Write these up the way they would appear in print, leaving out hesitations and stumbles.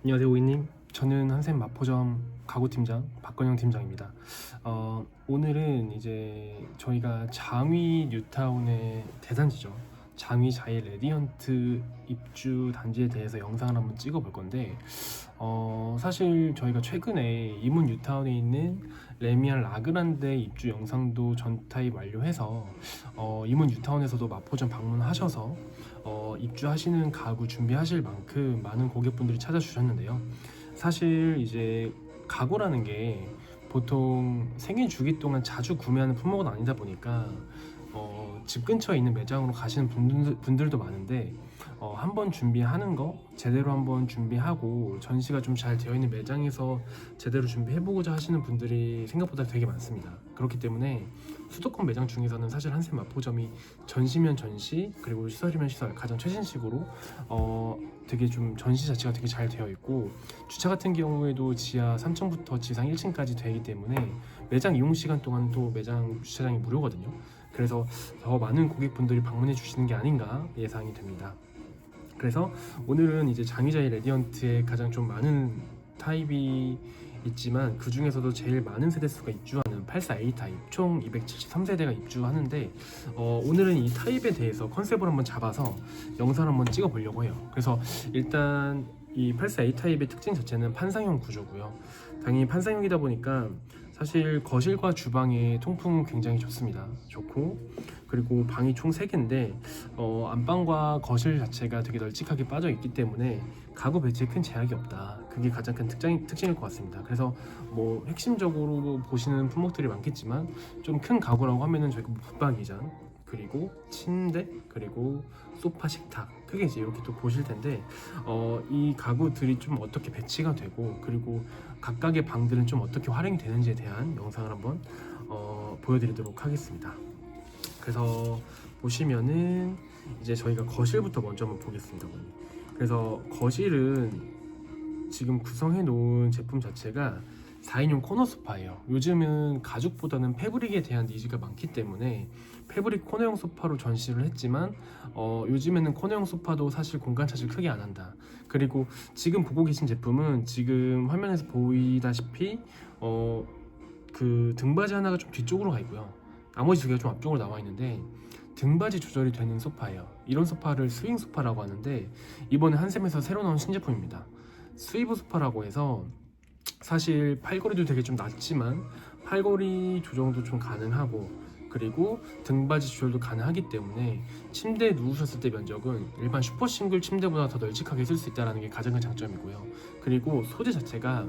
안녕하세요, 고객님. 저는 한샘 마포점 가구팀장 박건영 팀장입니다. 오늘은 이제 저희가 장위 뉴타운의 대단지죠. 장위 자이 레디언트 입주 단지에 대해서 영상을 한번 찍어볼 건데, 사실 저희가 최근에 이문 뉴타운에 있는 레미안 라그란데 입주 영상도 전타입 완료해서 이문 뉴타운에서도 마포점 방문하셔서 입주하시는 가구 준비하실 만큼 많은 고객분들이 찾아주셨는데요. 사실 이제 가구라는 게 보통 생일 주기 동안 자주 구매하는 품목은 아니다 보니까 집 근처에 있는 매장으로 가시는 분들도 많은데, 한번 준비하는 거 제대로 한번 준비하고 전시가 좀 잘 되어 있는 매장에서 제대로 준비해보고자 하시는 분들이 생각보다 되게 많습니다. 그렇기 때문에 수도권 매장 중에서는 사실 한샘 마포점이 전시면 전시, 그리고 시설이면 시설 가장 최신식으로 되게 좀 전시 자체가 되게 잘 되어 있고, 주차 같은 경우에도 지하 3층부터 지상 1층까지 되기 때문에 매장 이용 시간 동안 또 매장 주차장이 무료거든요. 그래서 더 많은 고객분들이 방문해 주시는 게 아닌가 예상이 됩니다. 그래서 오늘은 이제 장위자의 레디언트에 가장 좀 많은 타입이 있지만, 그 중에서도 제일 많은 세대수가 입주하는 84A 타입 총 273세대가 입주하는데, 오늘은 이 타입에 대해서 컨셉을 한번 잡아서 영상을 한번 찍어 보려고 해요. 그래서 일단 이 84A 타입의 특징 자체는 판상형 구조고요. 당연히 판상형이다 보니까 사실 거실과 주방의 통풍은 굉장히 좋습니다. 좋고, 그리고 방이 총 3개인데 안방과 거실 자체가 되게 널찍하게 빠져 있기 때문에 가구 배치에 큰 제약이 없다. 그게 가장 큰 특징일 것 같습니다. 그래서 뭐 핵심적으로 보시는 품목들이 많겠지만, 좀 큰 가구라고 하면은 저희가 붙박이장, 그리고 침대, 그리고 소파, 식탁, 크게 이제 이렇게 또 보실 텐데, 이 가구들이 좀 어떻게 배치가 되고, 그리고 각각의 방들은 좀 어떻게 활용이 되는지에 대한 영상을 한번 보여드리도록 하겠습니다. 그래서 보시면은 이제 저희가 거실부터 먼저 한번 보겠습니다. 그래서 거실은 지금 구성해 놓은 제품 자체가 4인용 코너 소파예요. 요즘은 가죽보다는 패브릭에 대한 니즈가 많기 때문에 패브릭 코너형 소파로 전시를 했지만, 요즘에는 코너형 소파도 사실 공간 차지를 크게 안 한다. 그리고 지금 보고 계신 제품은 지금 화면에서 보이다시피 그 등받이 하나가 좀 뒤쪽으로 가 있고요. 나머지 2개가 좀 앞쪽으로 나와 있는데, 등받이 조절이 되는 소파예요. 이런 소파를 스윙 소파라고 하는데, 이번에 한샘에서 새로 나온 신제품입니다. 스위브 소파라고 해서 사실 팔걸이도 되게 좀 낮지만 팔걸이 조정도 좀 가능하고, 그리고 등받이 조절도 가능하기 때문에 침대에 누우셨을 때 면적은 일반 슈퍼 싱글 침대보다 더 널찍하게 쓸 수 있다는 게 가장 큰 장점이고요. 그리고 소재 자체가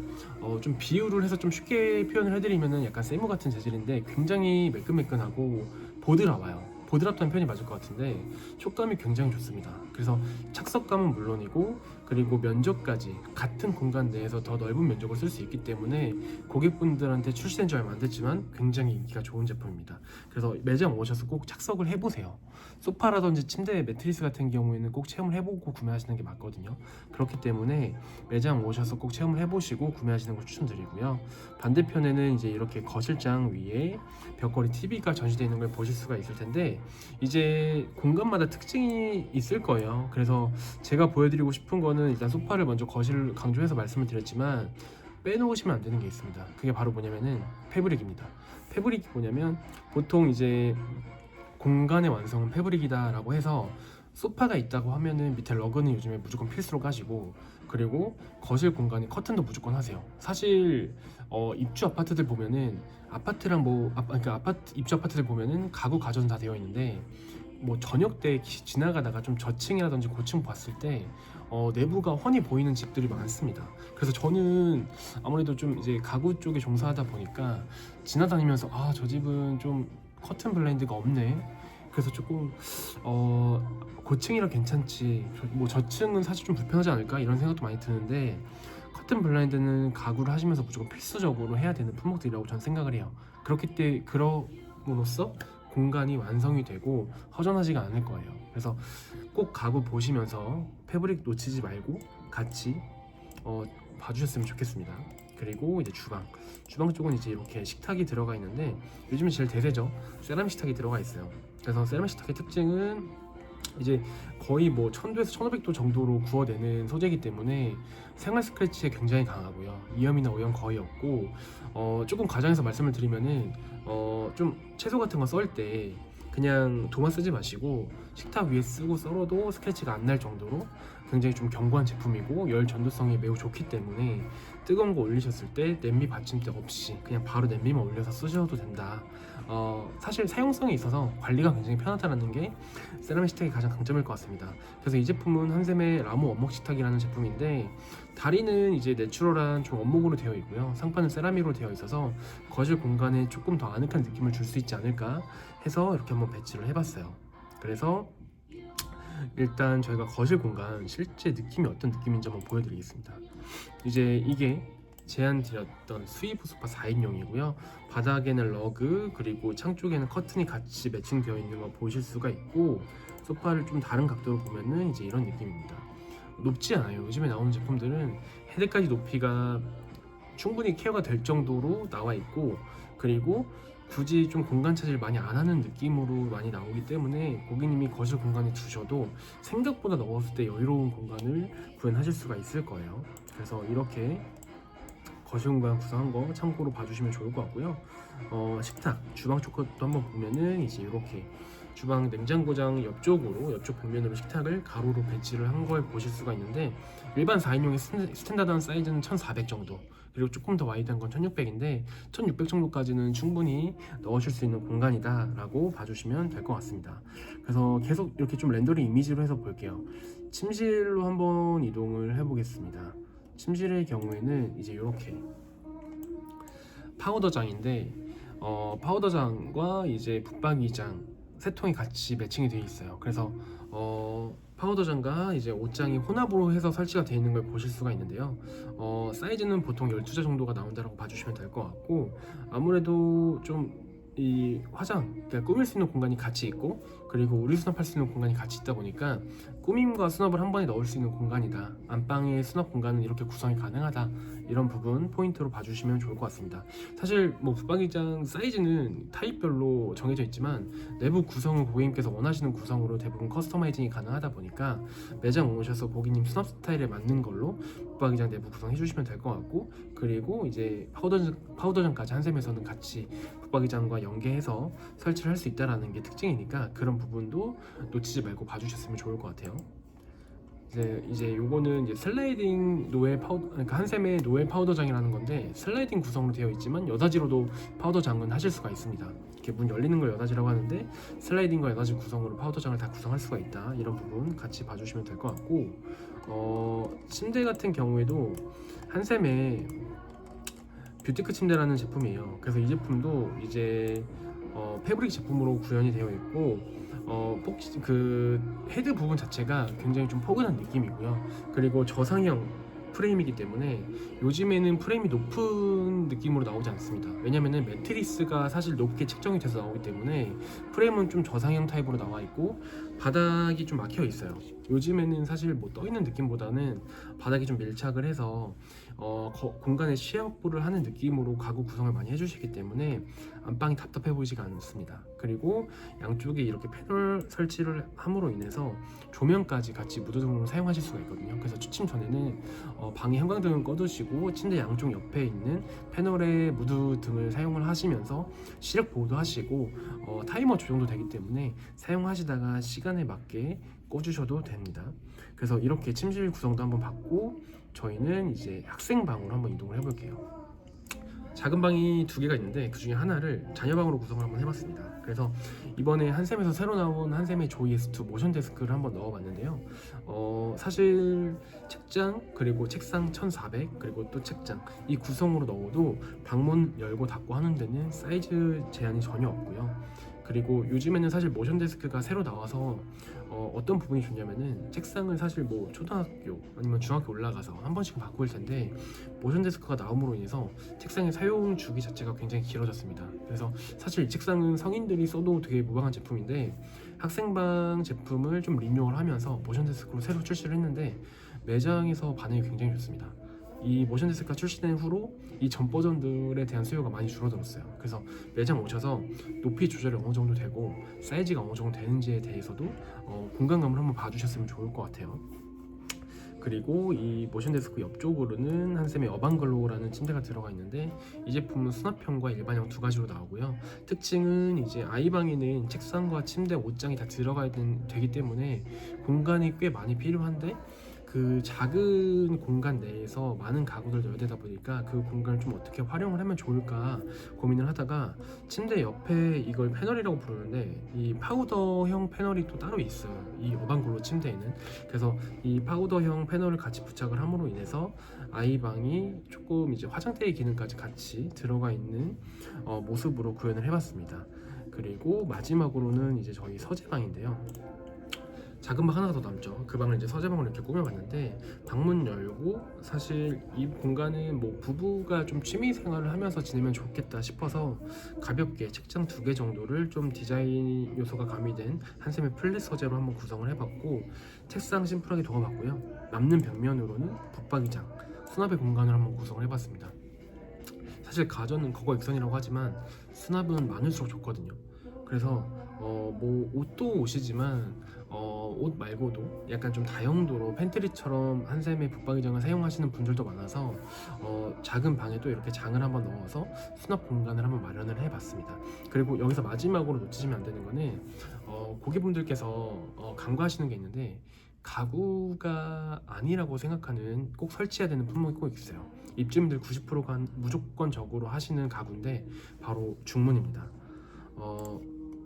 좀 비유를 해서 좀 쉽게 표현을 해드리면은 약간 세무 같은 재질인데, 굉장히 매끈매끈하고 보드라워요. 보드랍다는 표현이 맞을 것 같은데 촉감이 굉장히 좋습니다. 그래서 착석감은 물론이고, 그리고 면적까지 같은 공간 내에서 더 넓은 면적을 쓸 수 있기 때문에 고객분들한테 출시된 지 얼마 안 됐지만 굉장히 인기가 좋은 제품입니다. 그래서 매장 오셔서 꼭 착석을 해보세요. 소파라든지 침대 매트리스 같은 경우에는 꼭 체험을 해보고 구매하시는 게 맞거든요. 그렇기 때문에 매장 오셔서 꼭 체험을 해보시고 구매하시는 걸 추천드리고요. 반대편에는 이제 이렇게 거실장 위에 벽걸이 TV가 전시되어 있는 걸 보실 수가 있을 텐데, 이제 공간마다 특징이 있을 거예요. 그래서 제가 보여드리고 싶은 거는 일단 소파를 먼저 거실 강조해서 말씀을 드렸지만, 빼놓으시면 안 되는 게 있습니다. 그게 바로 뭐냐면은 패브릭입니다. 패브릭이 뭐냐면, 보통 이제 공간의 완성은 패브릭이다 라고 해서 소파가 있다고 하면은 밑에 러그는 요즘에 무조건 필수로 가시고, 그리고 거실 공간에 커튼도 무조건 하세요. 사실 입주 아파트들 보면은 아파트랑 그러니까 입주 아파트들 보면은 가구 가전 다 되어 있는데, 뭐 저녁 때 지나가다가 좀 저층이라든지 고층 봤을 때 내부가 훤히 보이는 집들이 많습니다. 그래서 저는 아무래도 좀 이제 가구 쪽에 종사하다 보니까 지나다니면서, 아, 저 집은 좀 커튼 블라인드가 없네. 그래서 조금 고층이라 괜찮지, 뭐 저층은 사실 좀 불편하지 않을까 이런 생각도 많이 드는데, 커튼 블라인드는 가구를 하시면서 무조건 필수적으로 해야 되는 품목들이라고 저는 생각을 해요. 그럼으로써 공간이 완성이 되고 허전하지가 않을 거예요. 그래서 꼭 가구 보시면서 패브릭 놓치지 말고 같이 봐주셨으면 좋겠습니다. 그리고 이제 주방 쪽은 이제 이렇게 식탁이 들어가 있는데, 요즘에 제일 대세죠. 세라믹 식탁이 들어가 있어요. 그래서 세라믹 식탁의 특징은 이제 거의 뭐 1000도에서 1500도 정도로 구워내는 소재이기 때문에 생활 스크래치에 굉장히 강하고요. 이염이나 오염 거의 없고, 조금 과장해서 말씀을 드리면은 좀 채소 같은 거 썰 때 그냥 도마 쓰지 마시고 식탁 위에 쓰고 썰어도 스크래치가 안 날 정도로 굉장히 좀 견고한 제품이고 열 전도성이 매우 좋기 때문에 뜨거운 거 올리셨을 때 냄비 받침대 없이 그냥 바로 냄비만 올려서 쓰셔도 된다. 사실 사용성에 있어서 관리가 굉장히 편하다는 게 세라믹 식탁의 가장 강점일 것 같습니다. 그래서 이 제품은 한샘의 라모 원목 식탁이라는 제품인데, 다리는 이제 내추럴한 좀 원목으로 되어 있고요. 상판은 세라믹으로 되어 있어서 거실 공간에 조금 더 아늑한 느낌을 줄 수 있지 않을까 해서 이렇게 한번 배치를 해봤어요. 그래서 일단 저희가 거실 공간 실제 느낌이 어떤 느낌인지 한번 보여드리겠습니다. 이제 이게 제안 드렸던 스위브 소파 4인용이고요. 바닥에는 러그 그리고 창 쪽에는 커튼이 같이 매칭되어 있는 거 보실 수가 있고, 소파를 좀 다른 각도로 보면은 이제 이런 느낌입니다. 높지 않아요. 요즘에 나오는 제품들은 헤드까지 높이가 충분히 케어가 될 정도로 나와 있고, 그리고 굳이 좀 공간 차지를 많이 안 하는 느낌으로 많이 나오기 때문에 고객님이 거실 공간에 두셔도 생각보다 넣었을 때 여유로운 공간을 구현하실 수가 있을 거예요. 그래서 이렇게 거실 공간 구성한 거 참고로 봐주시면 좋을 것 같고요. 식탁, 주방 쪽도 한번 보면은 이제 이렇게 주방 냉장고장 옆쪽 벽면으로 식탁을 가로로 배치를 한 걸 보실 수가 있는데, 일반 4인용의 스탠다드한 사이즈는 1400 정도, 그리고 조금 더 와이드한 건 1600인데 1600 정도까지는 충분히 넣으실 수 있는 공간이다 라고 봐주시면 될 것 같습니다. 그래서 계속 이렇게 좀 렌더링 이미지로 해서 볼게요. 침실로 한번 이동을 해보겠습니다. 침실의 경우에는 이제 이렇게 파우더장인데, 파우더장과 이제 붙박이장 세 통이 같이 매칭이 되어 있어요. 그래서 파우더장과 이제 옷장이 혼합으로 해서 설치가 되어 있는 걸 보실 수가 있는데요. 사이즈는 보통 12자 정도가 나온다고 봐주시면 될 것 같고, 아무래도 좀 이 화장, 그러니까 꾸밀 수 있는 공간이 같이 있고, 그리고 우리 수납할 수 있는 공간이 같이 있다 보니까 꾸밈과 수납을 한 번에 넣을 수 있는 공간이다, 안방의 수납 공간은 이렇게 구성이 가능하다, 이런 부분 포인트로 봐주시면 좋을 것 같습니다. 사실 뭐 붙박이장 사이즈는 타입별로 정해져 있지만 내부 구성은 고객님께서 원하시는 구성으로 대부분 커스터마이징이 가능하다 보니까 매장 오셔서 고객님 수납 스타일에 맞는 걸로 붙박이장 내부 구성해 주시면 될 것 같고, 그리고 이제 파우더장까지 한샘에서는 같이 붙박이장과 연계해서 설치를 할 수 있다는 게 특징이니까 그런 부분도 놓치지 말고 봐주셨으면 좋을 것 같아요. 이제 요거는 이제 슬라이딩 노엘 파우더, 그러니까 한샘의 노엘 파우더장이라는 건데, 슬라이딩 구성으로 되어 있지만 여닫이로도 파우더장은 하실 수가 있습니다. 이렇게 문 열리는 걸 여닫이라고 하는데 슬라이딩과 여닫이 구성으로 파우더장을 다 구성할 수가 있다, 이런 부분 같이 봐주시면 될 것 같고, 침대 같은 경우에도 한샘의 뷰티크 침대라는 제품이에요. 그래서 이 제품도 이제 패브릭 제품으로 구현이 되어 있고, 그 헤드 부분 자체가 굉장히 좀 포근한 느낌이고요. 그리고 저상형 프레임이기 때문에 요즘에는 프레임이 높은 느낌으로 나오지 않습니다. 왜냐면은 매트리스가 사실 높게 책정이 돼서 나오기 때문에 프레임은 좀 저상형 타입으로 나와 있고, 바닥이 좀 막혀 있어요. 요즘에는 사실 뭐 떠 있는 느낌보다는 바닥이 좀 밀착을 해서 공간에 시야 확보를 하는 느낌으로 가구 구성을 많이 해주시기 때문에 안방이 답답해 보이지가 않습니다. 그리고 양쪽에 이렇게 패널 설치를 함으로 인해서 조명까지 같이 무드등으로 사용하실 수가 있거든요. 그래서 취침 전에는 방에 형광등을 꺼두시고 침대 양쪽 옆에 있는 패널에 무드등을 사용을 하시면서 시력 보호도 하시고, 타이머 조정도 되기 때문에 사용하시다가 시간에 맞게 꺼주셔도 됩니다. 그래서 이렇게 침실 구성도 한번 봤고, 저희는 이제 학생방으로 한번 이동을 해볼게요. 작은 방이 두 개가 있는데 그 중에 하나를 자녀방으로 구성을 한번 해봤습니다. 그래서 이번에 한샘에서 새로 나온 한샘의 조이 S2 모션 데스크를 한번 넣어봤는데요. 사실 책장 그리고 책상 1400 그리고 또 책장 이 구성으로 넣어도 방문 열고 닫고 하는 데는 사이즈 제한이 전혀 없고요. 그리고 요즘에는 사실 모션 데스크가 새로 나와서 어떤 부분이 좋냐면은, 책상을 사실 뭐 초등학교 아니면 중학교 올라가서 한 번씩 바꿀 텐데 모션 데스크가 나옴으로 인해서 책상의 사용 주기 자체가 굉장히 길어졌습니다. 그래서 사실 이 책상은 성인들이 써도 되게 무방한 제품인데, 학생방 제품을 좀 리뉴얼 하면서 모션 데스크로 새로 출시를 했는데 매장에서 반응이 굉장히 좋습니다. 이 모션 데스크가 출시된 후로 이 전 버전들에 대한 수요가 많이 줄어들었어요. 그래서 매장 오셔서 높이 조절이 어느 정도 되고 사이즈가 어느 정도 되는지에 대해서도 공간감을 한번 봐주셨으면 좋을 것 같아요. 그리고 이 모션 데스크 옆쪽으로는 한샘의 어반글로우라는 침대가 들어가 있는데 이 제품은 수납형과 일반형 두 가지로 나오고요. 특징은 이제 아이방에는 책상과 침대, 옷장이 다 들어가야 되기 때문에 공간이 꽤 많이 필요한데 그 작은 공간 내에서 많은 가구를 넣어야 되다 보니까 그 공간을 좀 어떻게 활용을 하면 좋을까 고민을 하다가 침대 옆에 이걸 패널이라고 부르는데 이 파우더형 패널이 또 따로 있어요. 이 어반글로 침대에는. 그래서 이 파우더형 패널을 같이 부착을 함으로 인해서 아이방이 조금 이제 화장대의 기능까지 같이 들어가 있는 모습으로 구현을 해봤습니다. 그리고 마지막으로는 이제 저희 서재방인데요. 작은 방 하나가 더 남죠. 그 방을 이제 서재방으로 이렇게 꾸며봤는데 방문 열고 사실 이 공간은 뭐 부부가 좀 취미 생활을 하면서 지내면 좋겠다 싶어서 가볍게 책장 2개 정도를 좀 디자인 요소가 가미된 한샘의 플랫 서재로 한번 구성을 해봤고 책상 심플하게 둬봤고요. 남는 벽면으로는 붙박이장, 수납의 공간을 한번 구성을 해봤습니다. 사실 가전은 거거 익선이라고 하지만 수납은 많을수록 좋거든요. 그래서 뭐 옷도 옷이지만 옷 말고도 약간 좀 다용도로 팬트리처럼 한샘의 붙박이장을 사용하시는 분들도 많아서 작은 방에도 이렇게 장을 한번 넣어서 수납 공간을 한번 마련을 해봤습니다. 그리고 여기서 마지막으로 놓치시면 안 되는 거는 고객분들께서 간과하시는 게 있는데 가구가 아니라고 생각하는 꼭 설치해야 되는 품목이 꼭 있어요. 입주민들 90%가 무조건적으로 하시는 가구인데 바로 중문입니다.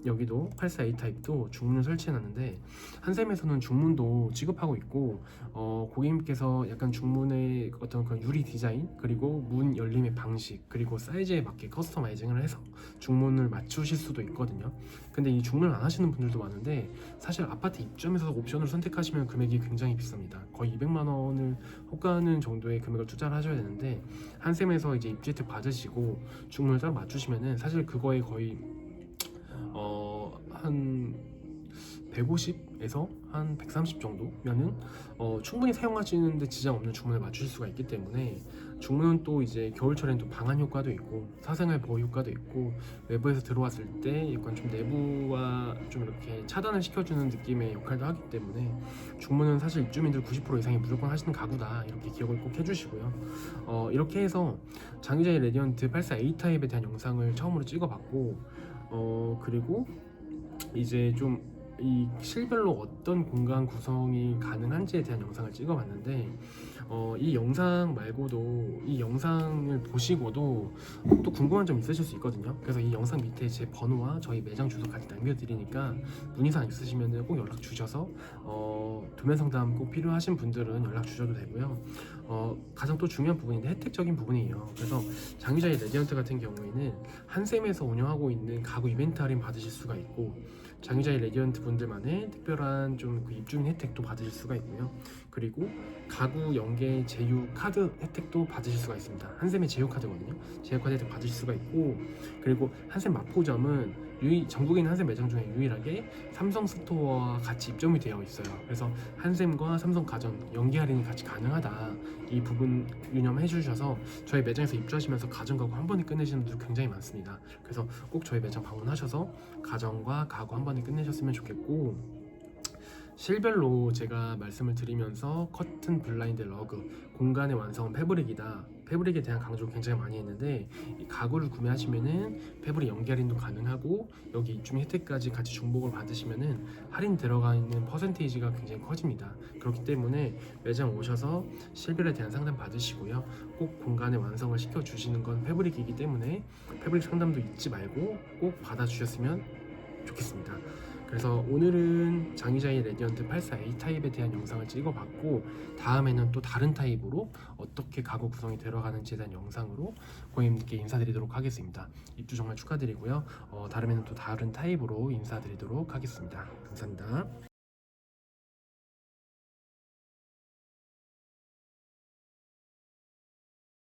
여기도 84A 타입도 중문을 설치해놨는데 한샘에서는 중문도 지급하고 있고 고객님께서 약간 중문의 어떤 그런 유리 디자인 그리고 문 열림의 방식 그리고 사이즈에 맞게 커스터마이징을 해서 중문을 맞추실 수도 있거든요. 근데 이 중문을 안 하시는 분들도 많은데 사실 아파트 입주하면서 옵션을 선택하시면 금액이 굉장히 비쌉니다. 거의 200만 원을 호가하는 정도의 금액을 투자를 하셔야 되는데 한샘에서 이제 입주 혜택 받으시고 중문을 따로 맞추시면은 사실 그거에 거의 한 150에서 한 130 정도면은 충분히 사용하시는데 지장 없는 중문을 맞추실 수가 있기 때문에 중문은 또 이제 겨울철에는 또 방한 효과도 있고 사생활 보호 효과도 있고 외부에서 들어왔을 때 약간 좀 내부와 좀 이렇게 차단을 시켜주는 느낌의 역할도 하기 때문에 중문은 사실 입주민들 90% 이상이 무조건 하시는 가구다 이렇게 기억을 꼭 해주시고요. 이렇게 해서 장유자의 레디언트 84A 타입에 대한 영상을 처음으로 찍어봤고 그리고 이제 좀 이 실별로 어떤 공간 구성이 가능한지에 대한 영상을 찍어봤는데 이 영상 말고도 이 영상을 보시고도 또 궁금한 점 있으실 수 있거든요. 그래서 이 영상 밑에 제 번호와 저희 매장 주소 같이 남겨드리니까 문의사항 있으시면 꼭 연락 주셔서 도면 상담 꼭 필요하신 분들은 연락 주셔도 되고요. 가장 또 중요한 부분인데 혜택적인 부분이에요. 그래서 장유자의 레디언트 같은 경우에는 한샘에서 운영하고 있는 가구 이벤트 할인 받으실 수가 있고 장유자의 레디언트 분들만의 특별한 좀 그 입주민 혜택도 받으실 수가 있고요. 그리고 가구 연계 제휴 카드 혜택도 받으실 수가 있습니다. 한샘의 제휴 카드거든요. 제휴 카드 혜택 받으실 수가 있고 그리고 한샘 마포점은 전국에 있는 한샘 매장 중에 유일하게 삼성 스토어와 같이 입점이 되어 있어요. 그래서 한샘과 삼성 가전 연계 할인이 같이 가능하다. 이 부분 유념해 주셔서 저희 매장에서 입주하시면서 가전 가구 한 번에 끝내시는 분들 굉장히 많습니다. 그래서 꼭 저희 매장 방문하셔서 가전과 가구 한 번에 끝내셨으면 좋겠고 실별로 제가 말씀을 드리면서 커튼, 블라인드, 러그, 공간의 완성은 패브릭이다. 패브릭에 대한 강조를 굉장히 많이 했는데 이 가구를 구매하시면은 패브릭 연계 할인도 가능하고 여기 입주민 혜택까지 같이 중복을 받으시면은 할인 들어가 있는 퍼센테이지가 굉장히 커집니다. 그렇기 때문에 매장 오셔서 실별에 대한 상담 받으시고요. 꼭 공간의 완성을 시켜주시는 건 패브릭이기 때문에 패브릭 상담도 잊지 말고 꼭 받아주셨으면 좋겠습니다. 그래서 오늘은 장유자의 레디언트 84A 타입에 대한 영상을 찍어봤고 다음에는 또 다른 타입으로 어떻게 가구 구성이 들어가는지에 대한 영상으로 고객님께 인사드리도록 하겠습니다. 입주 정말 축하드리고요. 다음에는 또 다른 타입으로 인사드리도록 하겠습니다. 감사합니다.